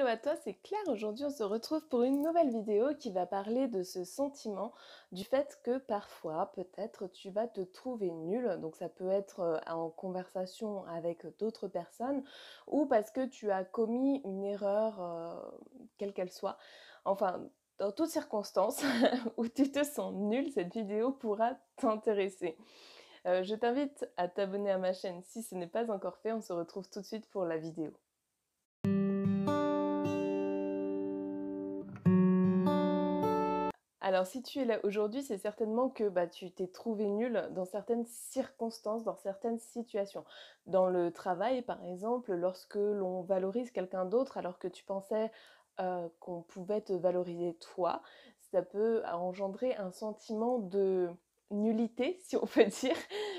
Hello à toi, c'est Claire. Aujourd'hui, on se retrouve pour une nouvelle vidéo qui va parler de ce sentiment du fait que parfois, peut-être, tu vas te trouver nul. Donc, ça peut être en conversation avec d'autres personnes ou parce que tu as commis une erreur, quelle qu'elle soit. Enfin, dans toutes circonstances où tu te sens nul, cette vidéo pourra t'intéresser. Je t'invite à t'abonner à ma chaîne si ce n'est pas encore fait. On se retrouve tout de suite pour la vidéo. Alors, si tu es là aujourd'hui, c'est certainement que tu t'es trouvé nul dans certaines circonstances, dans certaines situations. Dans le travail, par exemple, lorsque l'on valorise quelqu'un d'autre alors que tu pensais qu'on pouvait te valoriser toi, ça peut engendrer un sentiment de nullité, si on peut dire,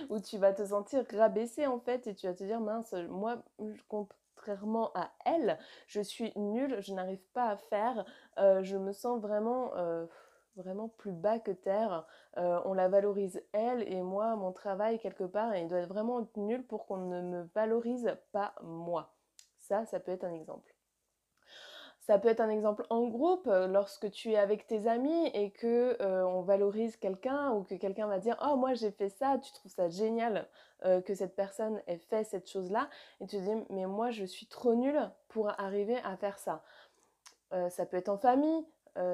où tu vas te sentir rabaissé en fait et tu vas te dire mince, moi, contrairement à elle, je suis nulle, je n'arrive pas à faire, je me sens vraiment plus bas que terre. On la valorise elle et moi, mon travail quelque part, et il doit être vraiment être nul pour qu'on ne me valorise pas moi. Ça peut être un exemple. Ça peut être un exemple en groupe, lorsque tu es avec tes amis et que on valorise quelqu'un ou que quelqu'un va dire oh moi j'ai fait ça, tu trouves ça génial que cette personne ait fait cette chose-là et tu te dis mais moi je suis trop nulle pour arriver à faire ça. Ça peut être en famille,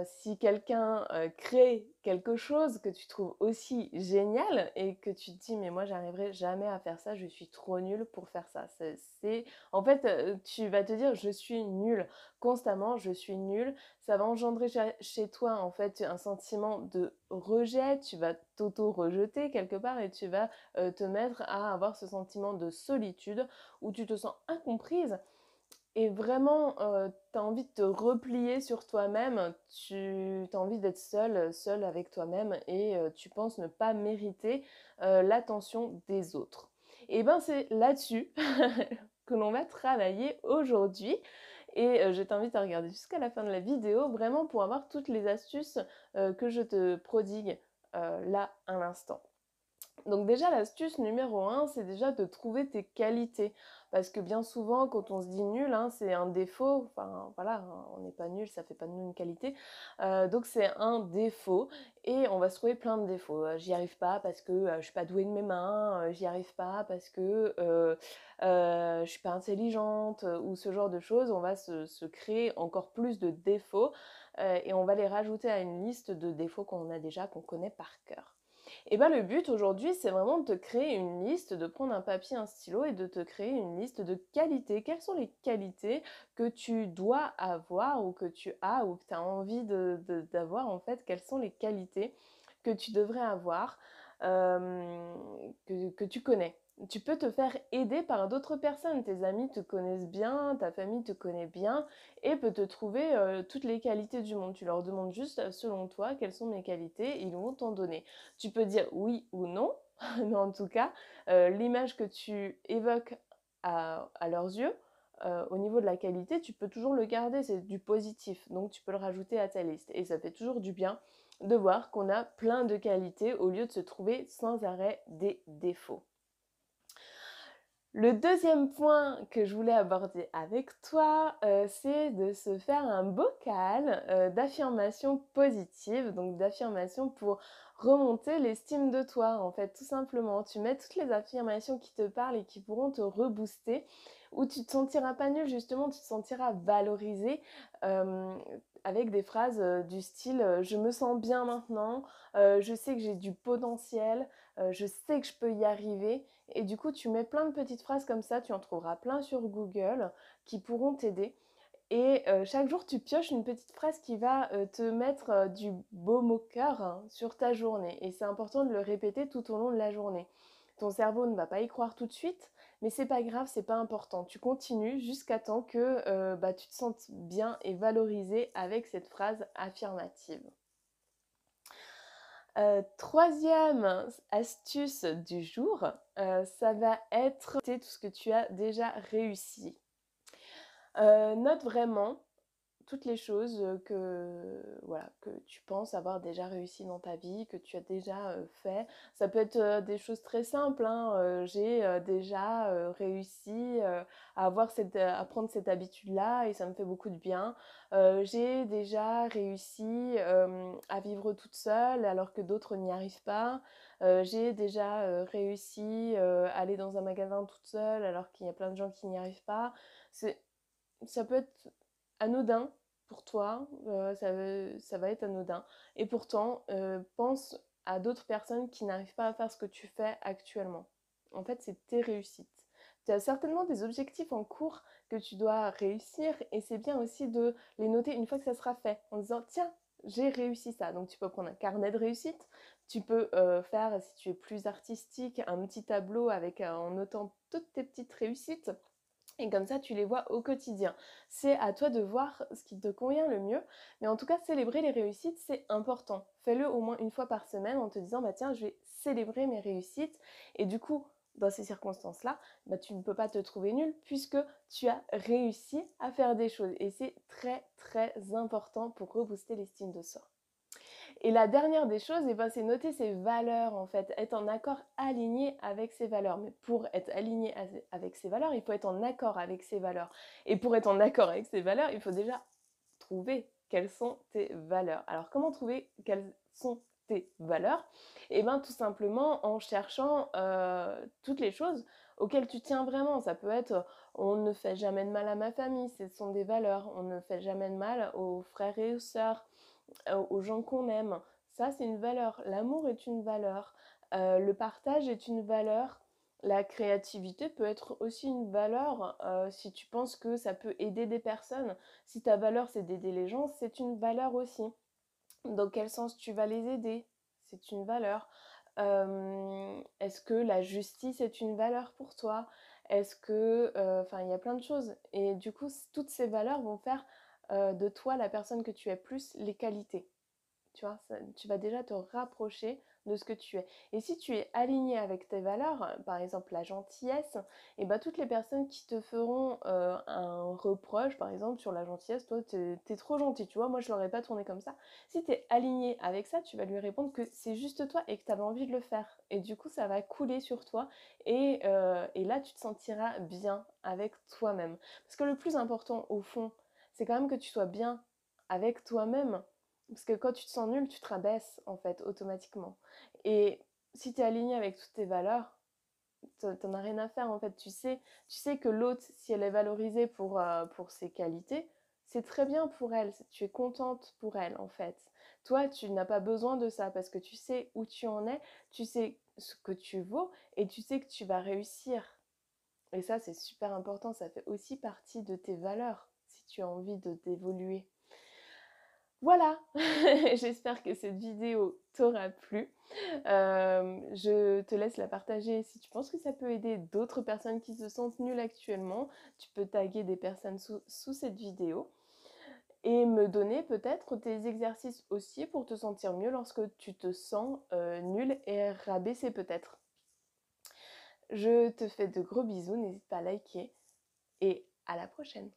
si quelqu'un crée quelque chose que tu trouves aussi génial et que tu te dis mais moi j'arriverai jamais à faire ça, je suis trop nulle pour faire ça. En fait, tu vas te dire je suis nulle constamment, je suis nulle. Ça va engendrer chez toi en fait un sentiment de rejet, tu vas t'auto-rejeter quelque part et tu vas te mettre à avoir ce sentiment de solitude où tu te sens incomprise et vraiment, tu as envie de te replier sur toi-même, tu as envie d'être seule avec toi-même et tu penses ne pas mériter l'attention des autres. Et ben, c'est là-dessus que l'on va travailler aujourd'hui et je t'invite à regarder jusqu'à la fin de la vidéo, vraiment pour avoir toutes les astuces que je te prodigue là, à l'instant. Donc déjà, l'astuce numéro un, c'est déjà de trouver tes qualités. Parce que bien souvent, quand on se dit nul, hein, c'est un défaut. Enfin, voilà, hein, on n'est pas nul, ça fait pas de nous une qualité. Donc c'est un défaut et on va se trouver plein de défauts. J'y arrive pas parce que je suis pas douée de mes mains, j'y arrive pas parce que je suis pas intelligente ou ce genre de choses. On va se créer encore plus de défauts et on va les rajouter à une liste de défauts qu'on a déjà, qu'on connaît par cœur. Et ben le but aujourd'hui, c'est vraiment de te créer une liste, de prendre un papier, un stylo et de te créer une liste de qualités. Quelles sont les qualités que tu dois avoir ou que tu as ou que tu as envie d'avoir en fait? Quelles sont les qualités que tu devrais avoir, que tu connais? Tu peux te faire aider par d'autres personnes. Tes amis te connaissent bien, ta famille te connaît bien et peut te trouver toutes les qualités du monde. Tu leur demandes juste, selon toi, quelles sont mes qualités, et ils vont t'en donner. Tu peux dire oui ou non, mais en tout cas, l'image que tu évoques à leurs yeux, au niveau de la qualité, tu peux toujours le garder, c'est du positif, donc tu peux le rajouter à ta liste. Et ça fait toujours du bien de voir qu'on a plein de qualités au lieu de se trouver sans arrêt des défauts. Le deuxième point que je voulais aborder avec toi, c'est de se faire un bocal d'affirmations positives, donc d'affirmations pour remonter l'estime de toi, en fait, tout simplement. Tu mets toutes les affirmations qui te parlent et qui pourront te rebooster, où tu te sentiras pas nul, justement, tu te sentiras valorisé avec des phrases du style je me sens bien maintenant, je sais que j'ai du potentiel, je sais que je peux y arriver. Et du coup, tu mets plein de petites phrases comme ça, tu en trouveras plein sur Google qui pourront t'aider. Et chaque jour, tu pioches une petite phrase qui va te mettre du baume au cœur hein, sur ta journée. Et c'est important de le répéter tout au long de la journée. Ton cerveau ne va pas y croire tout de suite, mais c'est pas grave, c'est pas important. Tu continues jusqu'à temps que tu te sentes bien et valorisé avec cette phrase affirmative. Troisième astuce du jour, ça va être tout ce que tu as déjà réussi. Note vraiment toutes les choses voilà, que tu penses avoir déjà réussi dans ta vie, que tu as déjà fait. Ça peut être des choses très simples, hein. J'ai déjà réussi à prendre cette habitude-là et ça me fait beaucoup de bien. J'ai déjà réussi à vivre toute seule alors que d'autres n'y arrivent pas. J'ai déjà réussi à aller dans un magasin toute seule alors qu'il y a plein de gens qui n'y arrivent pas. C'est, ça peut être anodin pour toi, ça va être anodin. Et pourtant, pense à d'autres personnes qui n'arrivent pas à faire ce que tu fais actuellement. En fait, c'est tes réussites. Tu as certainement des objectifs en cours que tu dois réussir et c'est bien aussi de les noter une fois que ça sera fait en disant tiens, j'ai réussi ça. Donc tu peux prendre un carnet de réussite, tu peux faire, si tu es plus artistique, un petit tableau avec en notant toutes tes petites réussites. Et comme ça, tu les vois au quotidien. C'est à toi de voir ce qui te convient le mieux. Mais en tout cas, célébrer les réussites, c'est important. Fais-le au moins une fois par semaine en te disant, bah tiens, je vais célébrer mes réussites. Et du coup, dans ces circonstances-là, bah, tu ne peux pas te trouver nul puisque tu as réussi à faire des choses. Et c'est très, très important pour rebooster l'estime de soi. Et la dernière des choses, eh ben, c'est noter ses valeurs en fait, être en accord aligné avec ses valeurs. Mais pour être aligné avec ses valeurs, il faut être en accord avec ses valeurs. Et pour être en accord avec ses valeurs, il faut déjà trouver quelles sont tes valeurs. Alors comment trouver quelles sont tes valeurs? Eh bien tout simplement en cherchant toutes les choses auxquelles tu tiens vraiment. Ça peut être on ne fait jamais de mal à ma famille, ce sont des valeurs. On ne fait jamais de mal aux frères et aux sœurs, aux gens qu'on aime. Ça, c'est une valeur. L'amour est une valeur. Le partage est une valeur. La créativité peut être aussi une valeur si tu penses que ça peut aider des personnes. Si ta valeur, c'est d'aider les gens, c'est une valeur aussi. Dans quel sens tu vas les aider? C'est une valeur. Est-ce que la justice est une valeur pour toi? Est-ce que... Enfin, il y a plein de choses. Et du coup, toutes ces valeurs vont faire de toi la personne que tu es plus les qualités. Tu vois, tu vas déjà te rapprocher de ce que tu es. Et si tu es aligné avec tes valeurs, par exemple la gentillesse, et ben toutes les personnes qui te feront un reproche, par exemple sur la gentillesse, toi t'es trop gentil, tu vois, moi je l'aurais pas tourné comme ça. Si tu es aligné avec ça, tu vas lui répondre que c'est juste toi et que tu avais envie de le faire. Et du coup, ça va couler sur toi et là, tu te sentiras bien avec toi-même. Parce que le plus important, au fond, c'est quand même que tu sois bien avec toi-même. Parce que quand tu te sens nul, tu te rabaisses, en fait, automatiquement. Et si tu es aligné avec toutes tes valeurs, t'en as rien à faire, en fait. Tu sais que l'autre, si elle est valorisée pour ses qualités, c'est très bien pour elle. Tu es contente pour elle, en fait. Toi, tu n'as pas besoin de ça parce que tu sais où tu en es, tu sais ce que tu vaux et tu sais que tu vas réussir. Et ça, c'est super important. Ça fait aussi partie de tes valeurs si tu as envie d'évoluer. Voilà, j'espère que cette vidéo t'aura plu. Je te laisse la partager si tu penses que ça peut aider d'autres personnes qui se sentent nulles actuellement. Tu peux taguer des personnes sous cette vidéo et me donner peut-être tes exercices aussi pour te sentir mieux lorsque tu te sens nul et rabaissé peut-être. Je te fais de gros bisous, n'hésite pas à liker et à la prochaine.